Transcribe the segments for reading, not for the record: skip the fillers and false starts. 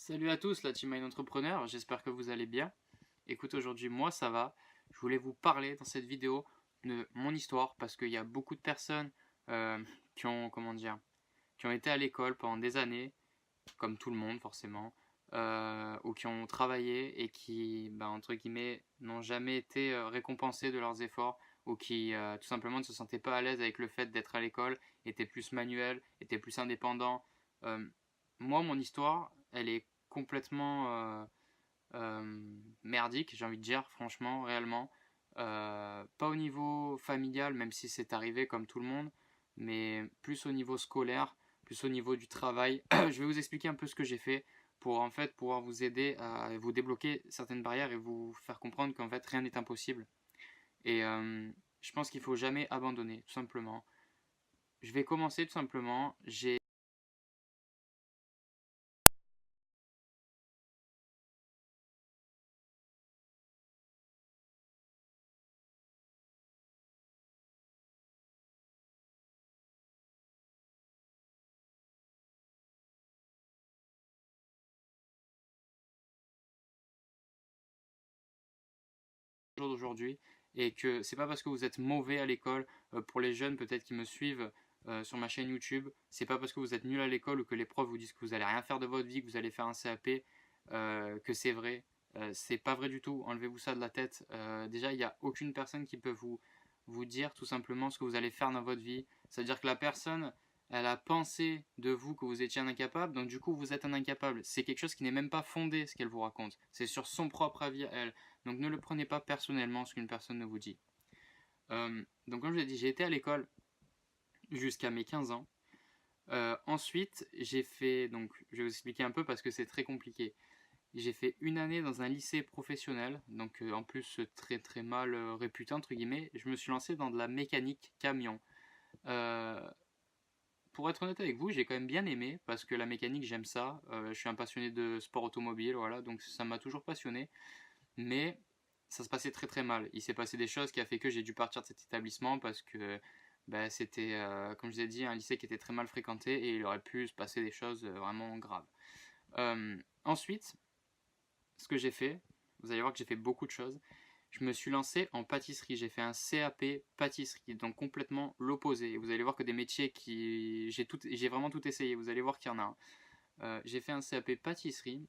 Salut à tous, la team Mind Entrepreneur, j'espère que vous allez bien. Écoute, aujourd'hui, moi ça va. Je voulais vous parler dans cette vidéo de mon histoire parce qu'il y a beaucoup de personnes euh, qui ont, comment dire, qui ont été à l'école pendant des années, comme tout le monde forcément, ou qui ont travaillé et qui, entre guillemets, n'ont jamais été récompensés de leurs efforts ou qui tout simplement ne se sentaient pas à l'aise avec le fait d'être à l'école, étaient plus manuels, étaient plus indépendants. Euh, Moi, mon histoire, elle est complètement merdique, j'ai envie de dire, franchement, réellement. Pas au niveau familial, même si c'est arrivé comme tout le monde, mais plus au niveau scolaire, plus au niveau du travail. Je vais vous expliquer un peu ce que j'ai fait pour en fait pouvoir vous aider à vous débloquer certaines barrières et vous faire comprendre qu'en fait rien n'est impossible. Et je pense qu'il faut jamais abandonner, tout simplement. Je vais commencer tout simplement. J'ai jour d'aujourd'hui et que c'est pas parce que vous êtes mauvais à l'école, pour les jeunes peut-être qui me suivent sur ma chaîne YouTube, c'est pas parce que vous êtes nul à l'école ou que les profs vous disent que vous allez rien faire de votre vie, que vous allez faire un CAP, que c'est vrai. C'est pas vrai du tout, enlevez-vous ça de la tête. Déjà, il n'y a aucune personne qui peut vous dire tout simplement ce que vous allez faire dans votre vie. C'est-à-dire que la personne, elle a pensé de vous que vous étiez un incapable, donc du coup vous êtes un incapable. C'est quelque chose qui n'est même pas fondé ce qu'elle vous raconte. C'est sur son propre avis à elle. Donc ne le prenez pas personnellement ce qu'une personne ne vous dit. Donc comme je l'ai dit, j'ai été à l'école jusqu'à mes 15 ans. Ensuite, j'ai fait, donc je vais vous expliquer un peu parce que c'est très compliqué. J'ai fait une année dans un lycée professionnel, donc en plus très très mal réputé entre guillemets. Je me suis lancé dans de la mécanique camion. Euh, pour être honnête avec vous, j'ai quand même bien aimé parce que la mécanique j'aime ça. Je suis un passionné de sport automobile, voilà, donc ça m'a toujours passionné. Mais ça se passait très très mal. Il s'est passé des choses qui a fait que j'ai dû partir de cet établissement parce que c'était, comme je vous ai dit, un lycée qui était très mal fréquenté et il aurait pu se passer des choses vraiment graves. Ensuite, ce que j'ai fait, vous allez voir que j'ai fait beaucoup de choses. Je me suis lancé en pâtisserie. J'ai fait un CAP pâtisserie, donc complètement l'opposé. Et vous allez voir que des métiers qui. J'ai vraiment tout essayé. Vous allez voir qu'il y en a un. J'ai fait un CAP pâtisserie.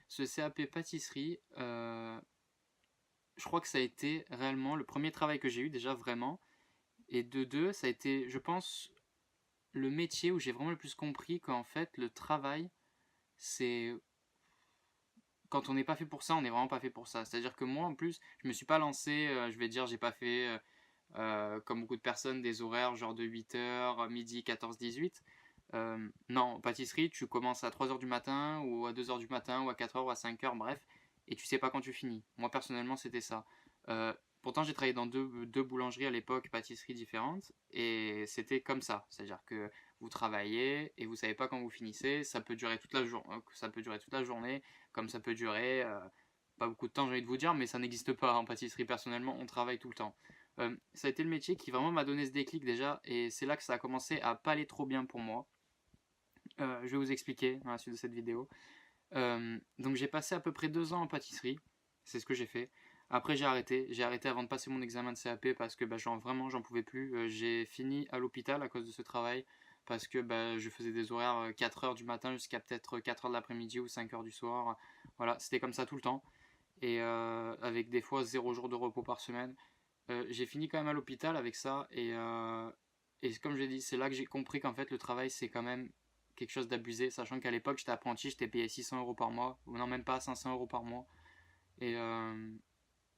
Ce CAP pâtisserie, je crois que ça a été réellement le premier travail que j'ai eu déjà vraiment. Et de deux, ça a été, je pense, le métier où j'ai vraiment le plus compris qu'en fait, le travail, c'est... Quand on n'est pas fait pour ça, on n'est vraiment pas fait pour ça. C'est-à-dire que moi, en plus, je me suis pas lancé, je vais dire, j'ai pas fait, comme beaucoup de personnes, des horaires genre de 8h, midi, 14, 18. Non, en pâtisserie, tu commences à 3h du matin, ou à 2h du matin, ou à 4h, ou à 5h, bref, et tu sais pas quand tu finis. Moi, personnellement, c'était ça. Euh, Pourtant, j'ai travaillé dans deux boulangeries à l'époque, pâtisseries différentes, et c'était comme ça. C'est-à-dire que vous travaillez et vous savez pas quand vous finissez. Ça peut durer toute la ça peut durer toute la journée, comme ça peut durer pas beaucoup de temps, j'ai envie de vous dire, mais ça n'existe pas en pâtisserie. Personnellement, on travaille tout le temps. Ça a été le métier qui vraiment m'a donné ce déclic déjà, et c'est là que ça a commencé à pas aller trop bien pour moi. Je vais vous expliquer dans la suite de cette vidéo. Donc j'ai passé à peu près 2 ans en pâtisserie, c'est ce que j'ai fait. Après j'ai arrêté avant de passer mon examen de CAP parce que vraiment j'en pouvais plus. J'ai fini à l'hôpital à cause de ce travail parce que je faisais des horaires 4h du matin jusqu'à peut-être 4h de l'après-midi ou 5h du soir. Voilà, c'était comme ça tout le temps et avec des fois 0 jour de repos par semaine. J'ai fini quand même à l'hôpital avec ça et comme je l'ai dit, c'est là que j'ai compris qu'en fait le travail c'est quand même quelque chose d'abusé, sachant qu'à l'époque j'étais apprenti, j'étais payé 600 € par mois, ou non même pas 500 € par mois. Et, euh,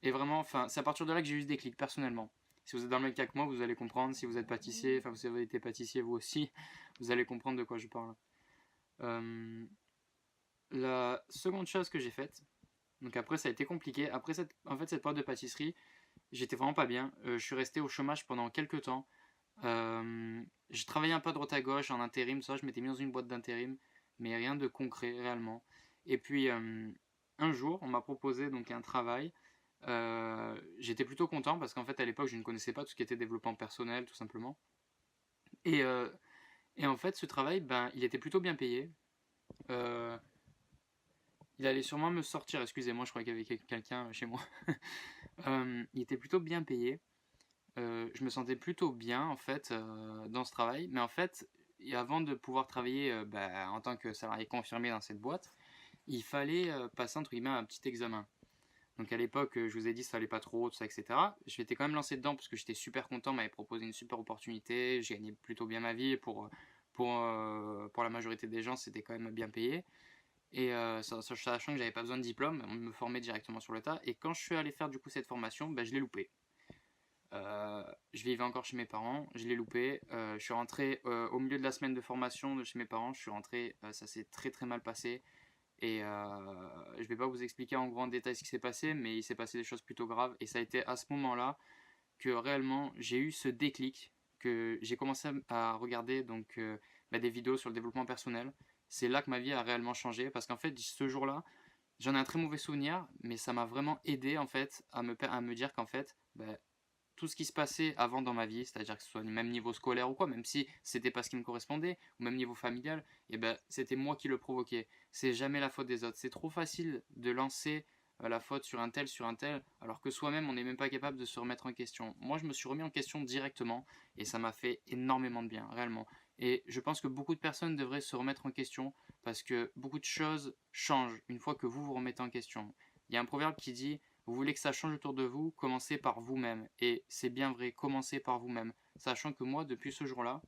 et vraiment, enfin, c'est à partir de là que j'ai eu ce déclic personnellement. Si vous êtes dans le même cas que moi, vous allez comprendre. Si vous êtes pâtissier, enfin vous avez été pâtissier vous aussi, vous allez comprendre de quoi je parle. Euh, la seconde chose que j'ai faite, donc après ça a été compliqué. Après cette période de pâtisserie, j'étais vraiment pas bien. Je suis resté au chômage pendant quelques temps. Je travaillais un peu à droite à gauche en intérim, ça, je m'étais mis dans une boîte d'intérim, mais rien de concret réellement. Et puis un jour, on m'a proposé donc un travail. J'étais plutôt content parce qu'en fait à l'époque je ne connaissais pas tout ce qui était développement personnel tout simplement. Et, euh, et en fait ce travail, il était plutôt bien payé. Euh, Il allait sûrement me sortir, excusez-moi, je croyais qu'il y avait quelqu'un chez moi. Il était plutôt bien payé. Je me sentais plutôt bien en fait dans ce travail, mais en fait, et avant de pouvoir travailler en tant que salarié confirmé dans cette boîte, il fallait passer entre guillemets un petit examen. Donc à l'époque, je vous ai dit ça allait pas trop, tout ça, etc. Je m'étais quand même lancé dedans parce que j'étais super content, on m'avait proposé une super opportunité, j'ai gagné plutôt bien ma vie pour la majorité des gens, c'était quand même bien payé. Et sachant que j'avais pas besoin de diplôme, on me formait directement sur le tas. Et quand je suis allé faire du coup cette formation, je l'ai loupé. Euh, je vivais encore chez mes parents, je l'ai loupé. Je suis rentré au milieu de la semaine de formation de chez mes parents. Je suis rentré, ça s'est très très mal passé. Et je vais pas vous expliquer en grand détail ce qui s'est passé, mais il s'est passé des choses plutôt graves. Et ça a été à ce moment-là que réellement j'ai eu ce déclic, que j'ai commencé à regarder des vidéos sur le développement personnel. C'est là que ma vie a réellement changé parce qu'en fait ce jour-là, j'en ai un très mauvais souvenir, mais ça m'a vraiment aidé en fait à me dire qu'en fait tout ce qui se passait avant dans ma vie, c'est-à-dire que ce soit même niveau scolaire ou quoi, même si c'était pas ce qui me correspondait, ou même niveau familial, et c'était moi qui le provoquais. C'est jamais la faute des autres. C'est trop facile de lancer la faute sur un tel, alors que soi-même on n'est même pas capable de se remettre en question. Moi je me suis remis en question directement, et ça m'a fait énormément de bien, réellement. Et je pense que beaucoup de personnes devraient se remettre en question, parce que beaucoup de choses changent une fois que vous vous remettez en question. Il y a un proverbe qui dit vous voulez que ça change autour de vous, commencez par vous-même. Et c'est bien vrai, commencez par vous-même. Sachant que moi, depuis ce jour-là,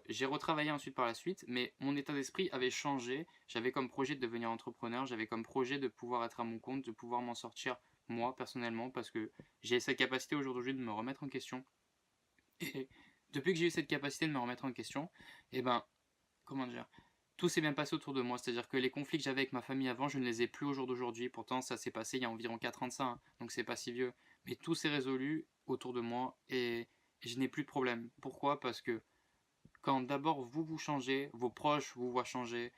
j'ai retravaillé ensuite par la suite, mais mon état d'esprit avait changé. J'avais comme projet de devenir entrepreneur, j'avais comme projet de pouvoir être à mon compte, de pouvoir m'en sortir moi personnellement, parce que j'ai cette capacité aujourd'hui de me remettre en question. Et depuis que j'ai eu cette capacité de me remettre en question, et comment dire, tout s'est bien passé autour de moi. C'est-à-dire que les conflits que j'avais avec ma famille avant, je ne les ai plus au jour d'aujourd'hui. Pourtant, ça s'est passé il y a environ 4 ans de ça, hein, donc c'est pas si vieux. Mais tout s'est résolu autour de moi et je n'ai plus de problème. Pourquoi? Parce que quand d'abord vous vous changez, vos proches vous voient changer,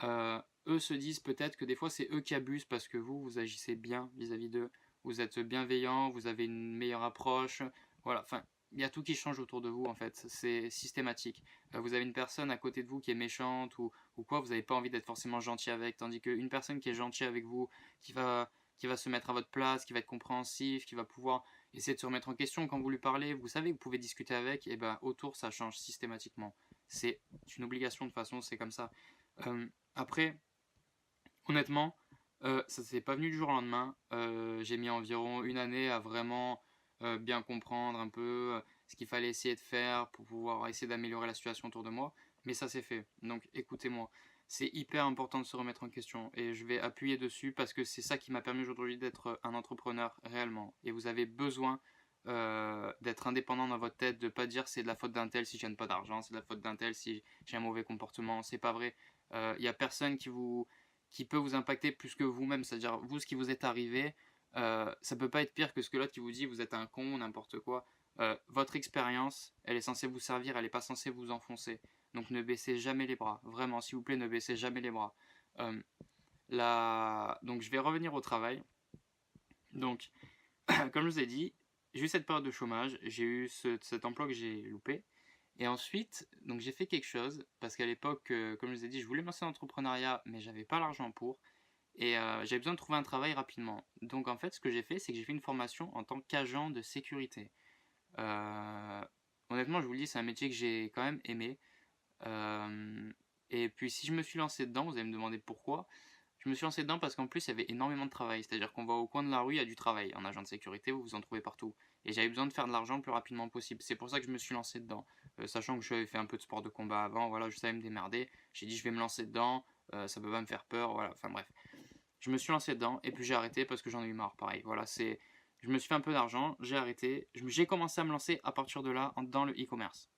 euh, eux se disent peut-être que des fois c'est eux qui abusent parce que vous agissez bien vis-à-vis d'eux. Vous êtes bienveillant, vous avez une meilleure approche. Voilà, enfin, il y a tout qui change autour de vous en fait, c'est systématique. Vous avez une personne à côté de vous qui est méchante ou quoi, vous n'avez pas envie d'être forcément gentil avec, tandis qu'une personne qui est gentille avec vous, qui va se mettre à votre place, qui va être compréhensif, qui va pouvoir essayer de se remettre en question quand vous lui parlez, vous savez que vous pouvez discuter avec, et autour ça change systématiquement. C'est une obligation de toute façon, c'est comme ça. Après, honnêtement, ça s'est pas venu du jour au lendemain. J'ai mis environ une année à vraiment bien comprendre un peu ce qu'il fallait essayer de faire pour pouvoir essayer d'améliorer la situation autour de moi. Mais ça s'est fait. Donc écoutez-moi, c'est hyper important de se remettre en question. Et je vais appuyer dessus parce que c'est ça qui m'a permis aujourd'hui d'être un entrepreneur réellement. Et vous avez besoin d'être indépendant dans votre tête, de pas dire c'est de la faute d'un tel si je gagne pas d'argent, c'est de la faute d'un tel si j'ai un mauvais comportement. C'est pas vrai. Il n'y a personne qui peut vous impacter plus que vous-même. C'est-à-dire, vous, ce qui vous est arrivé, ça peut pas être pire que ce que l'autre qui vous dit vous êtes un con, n'importe quoi. Votre expérience, elle est censée vous servir, elle n'est pas censée vous enfoncer. Donc ne baissez jamais les bras. Vraiment, s'il vous plaît, ne baissez jamais les bras. Euh, Donc je vais revenir au travail. Donc, comme je vous ai dit, j'ai eu cette période de chômage, j'ai eu cet emploi que j'ai loupé. Et ensuite, donc j'ai fait quelque chose, parce qu'à l'époque, comme je vous ai dit, je voulais me lancer dans l'entrepreneuriat, mais j'avais pas l'argent pour. Et j'avais besoin de trouver un travail rapidement. Donc en fait, ce que j'ai fait, c'est que j'ai fait une formation en tant qu'agent de sécurité. Euh, Honnêtement, je vous le dis, c'est un métier que j'ai quand même aimé. Euh, et puis si je me suis lancé dedans, vous allez me demander pourquoi. Je me suis lancé dedans parce qu'en plus il y avait énormément de travail. C'est-à-dire qu'on va au coin de la rue, il y a du travail. En agent de sécurité, vous vous en trouvez partout. Et j'avais besoin de faire de l'argent le plus rapidement possible. C'est pour ça que je me suis lancé dedans. Sachant que j'avais fait un peu de sport de combat avant, voilà, je savais me démerder. J'ai dit je vais me lancer dedans, ça peut pas me faire peur, voilà, enfin bref. Je me suis lancé dedans et puis j'ai arrêté parce que j'en ai eu marre, pareil. Voilà, c'est. Je me suis fait un peu d'argent, j'ai arrêté. J'ai commencé à me lancer à partir de là dans le e-commerce.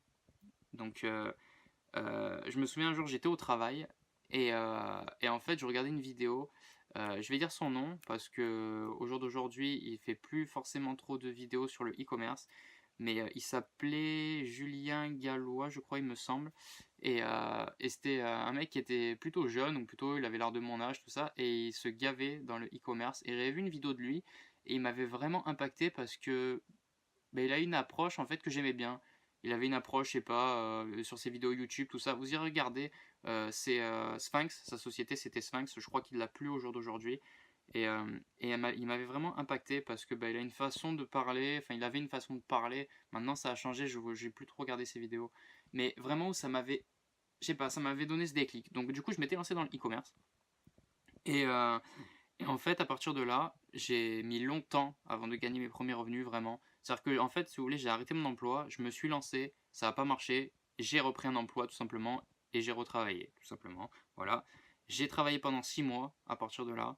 Donc je me souviens un jour, j'étais au travail et en fait, je regardais une vidéo. Je vais dire son nom parce que au jour d'aujourd'hui, il fait plus forcément trop de vidéos sur le e-commerce, mais il s'appelait Julien Gallois, je crois, il me semble. Et c'était un mec qui était plutôt jeune, ou plutôt il avait l'air de mon âge, tout ça, et il se gavait dans le e-commerce. Et j'avais vu une vidéo de lui et il m'avait vraiment impacté parce que il a une approche en fait que j'aimais bien. Il avait une approche, je sais pas, sur ses vidéos YouTube, tout ça. Vous y regardez, c'est Sphinx, sa société c'était Sphinx, je crois qu'il l'a plus au jour d'aujourd'hui. Et il m'avait vraiment impacté parce que il a une façon de parler, enfin il avait une façon de parler, maintenant ça a changé, j'ai plus trop regardé ses vidéos. Mais vraiment ça m'avait, je sais pas, ça m'avait donné ce déclic. Donc du coup je m'étais lancé dans le e-commerce. Et, euh, et en fait à partir de là, j'ai mis longtemps avant de gagner mes premiers revenus vraiment. C'est-à-dire que en fait si vous voulez j'ai arrêté mon emploi, je me suis lancé, ça n'a pas marché, j'ai repris un emploi tout simplement et j'ai retravaillé tout simplement. Voilà. J'ai travaillé pendant 6 mois à partir de là.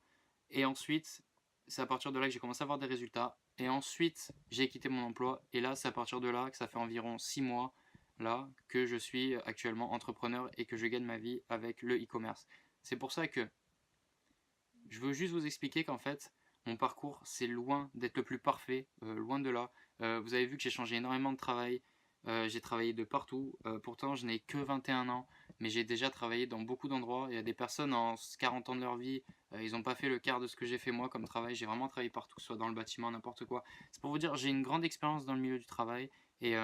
Et ensuite, c'est à partir de là que j'ai commencé à avoir des résultats. Et ensuite, j'ai quitté mon emploi. Et là, c'est à partir de là que ça fait environ 6 mois là que je suis actuellement entrepreneur et que je gagne ma vie avec le e-commerce. C'est pour ça que je veux juste vous expliquer qu'en fait, mon parcours, c'est loin d'être le plus parfait, loin de là. Vous avez vu que j'ai changé énormément de travail, j'ai travaillé de partout. Pourtant, je n'ai que 21 ans, mais j'ai déjà travaillé dans beaucoup d'endroits. Il y a des personnes en 40 ans de leur vie, ils n'ont pas fait le quart de ce que j'ai fait moi comme travail. J'ai vraiment travaillé partout, que ce soit dans le bâtiment, n'importe quoi. C'est pour vous dire, j'ai une grande expérience dans le milieu du travail et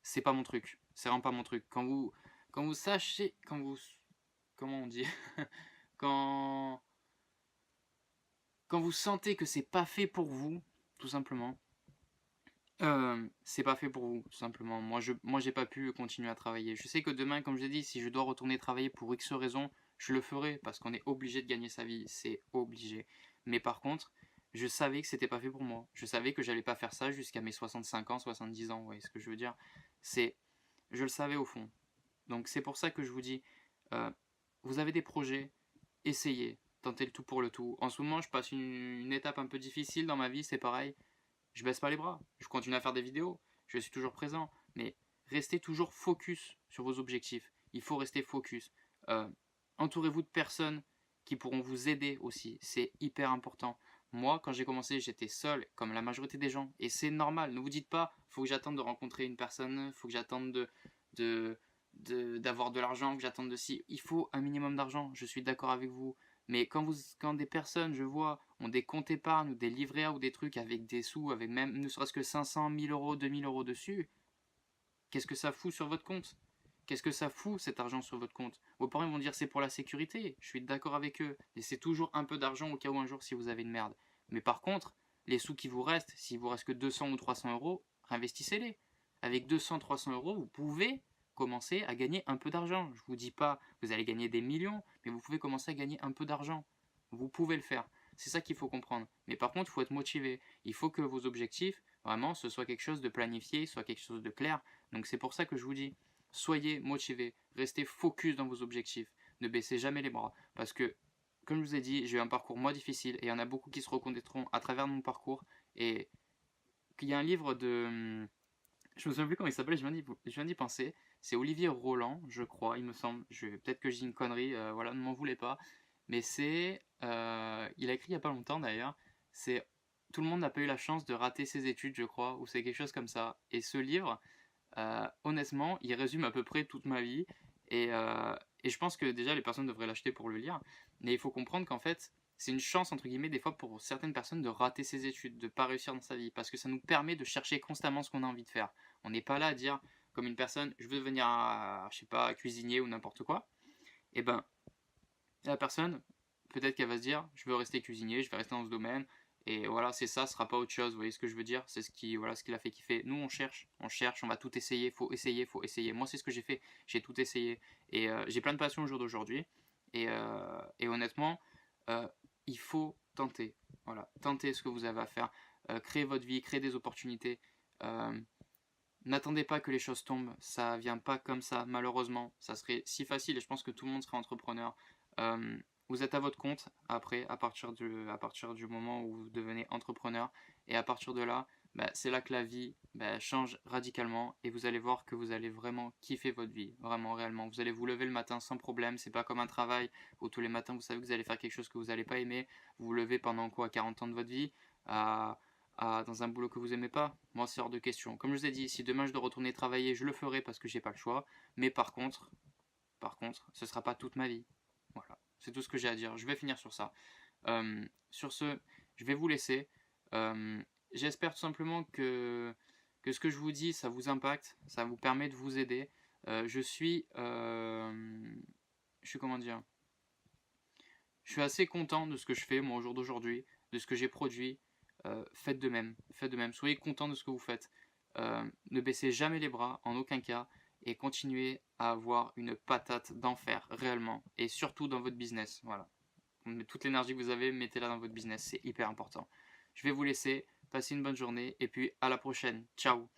c'est pas mon truc. C'est vraiment pas mon truc. Quand vous sachez, quand vous, comment on dit, quand quand vous sentez que c'est pas fait pour vous, tout simplement, c'est pas fait pour vous, tout simplement. Moi, j'ai pas pu continuer à travailler. Je sais que demain, comme je l'ai dit, si je dois retourner travailler pour X raisons, je le ferai parce qu'on est obligé de gagner sa vie, c'est obligé. Mais par contre, je savais que c'était pas fait pour moi. Je savais que j'allais pas faire ça jusqu'à mes 65 ans, 70 ans. Vous voyez ce que je veux dire? C'est, je le savais au fond. Donc c'est pour ça que je vous dis, euh, vous avez des projets, essayez, tentez le tout pour le tout. En ce moment, je passe une étape un peu difficile dans ma vie, c'est pareil. Je baisse pas les bras, je continue à faire des vidéos, je suis toujours présent, mais restez toujours focus sur vos objectifs. Il faut rester focus. Euh, Entourez-vous de personnes qui pourront vous aider aussi, c'est hyper important. Moi, quand j'ai commencé, j'étais seul, comme la majorité des gens, et c'est normal. Ne vous dites pas, faut que j'attende de rencontrer une personne, faut que j'attende de, d'avoir de l'argent, que j'attende de si. Il faut un minimum d'argent, je suis d'accord avec vous. Mais quand des personnes, je vois, ont des comptes épargne ou des livrets A ou des trucs avec des sous, avec même ne serait-ce que 500, 1000 euros, 2000 euros dessus, qu'est-ce que ça fout sur votre compte? Qu'est-ce que ça fout cet argent sur votre compte? Vos parents vont dire c'est pour la sécurité, je suis d'accord avec eux. Laissez toujours un peu d'argent au cas où un jour si vous avez une merde. Mais par contre, les sous qui vous restent, s'il vous reste que 200 ou 300 euros, réinvestissez-les. Avec 200, 300 euros, vous pouvez commencer à gagner un peu d'argent. Je ne vous dis pas que vous allez gagner des millions, mais vous pouvez commencer à gagner un peu d'argent. Vous pouvez le faire. C'est ça qu'il faut comprendre. Mais par contre, il faut être motivé. Il faut que vos objectifs, vraiment, ce soit quelque chose de planifié, soit quelque chose de clair. Donc c'est pour ça que je vous dis, soyez motivés, restez focus dans vos objectifs, ne baissez jamais les bras. Parce que, comme je vous ai dit, j'ai eu un parcours moins difficile et il y en a beaucoup qui se reconnaîtront à travers mon parcours. Et qu'il y a un livre de... Je me souviens plus comment il s'appelle, je viens d'y penser. C'est Olivier Roland, je crois, il me semble. Peut-être que je dis une connerie, voilà, ne m'en voulez pas. Mais c'est... il a écrit il n'y a pas longtemps d'ailleurs. C'est Tout le monde n'a pas eu la chance de rater ses études, je crois, ou c'est quelque chose comme ça. Et ce livre, honnêtement, il résume à peu près toute ma vie. Et je pense que déjà les personnes devraient l'acheter pour le lire. Mais il faut comprendre qu'en fait, c'est une chance, entre guillemets, des fois pour certaines personnes de rater ses études, de ne pas réussir dans sa vie. Parce que ça nous permet de chercher constamment ce qu'on a envie de faire. On n'est pas là à dire, comme une personne, je veux devenir, je sais pas, cuisinier ou n'importe quoi. Et ben, la personne, peut-être qu'elle va se dire, je veux rester cuisinier, je vais rester dans ce domaine. Et voilà, c'est ça, ce sera pas autre chose. Vous voyez ce que je veux dire? C'est voilà, ce qui l'a fait kiffer. Nous, on cherche, on va tout essayer, faut essayer, faut essayer. Moi, c'est ce que j'ai fait. J'ai tout essayé. Et j'ai plein de passion au jour d'aujourd'hui. Et honnêtement, euh, il faut tenter. Voilà, tenter ce que vous avez à faire. Créer votre vie, créer des opportunités. Euh, N'attendez pas que les choses tombent. Ça vient pas comme ça, malheureusement. Ça serait si facile et je pense que tout le monde serait entrepreneur. Euh, Vous êtes à votre compte après, à partir du moment où vous devenez entrepreneur. Et à partir de là, c'est là que la vie change radicalement. Et vous allez voir que vous allez vraiment kiffer votre vie. Vraiment, réellement. Vous allez vous lever le matin sans problème. C'est pas comme un travail où tous les matins vous savez que vous allez faire quelque chose que vous n'allez pas aimer. Vous vous levez pendant quoi, 40 ans de votre vie dans un boulot que vous aimez pas, moi c'est hors de question. Comme je vous ai dit, si demain je dois retourner travailler, je le ferai parce que j'ai pas le choix. Mais ce sera pas toute ma vie. Voilà, c'est tout ce que j'ai à dire. Je vais finir sur ça. Sur ce, je vais vous laisser. Euh, J'espère tout simplement que ce que je vous dis, ça vous impacte, ça vous permet de vous aider. Je suis, comment dire, je suis assez content de ce que je fais moi au jour d'aujourd'hui, de ce que j'ai produit. Faites de même, soyez content de ce que vous faites. Ne baissez jamais les bras, en aucun cas, et continuez à avoir une patate d'enfer, réellement, et surtout dans votre business. Voilà. Toute l'énergie que vous avez, mettez-la dans votre business, c'est hyper important. Je vais vous laisser, passez une bonne journée, et puis à la prochaine. Ciao.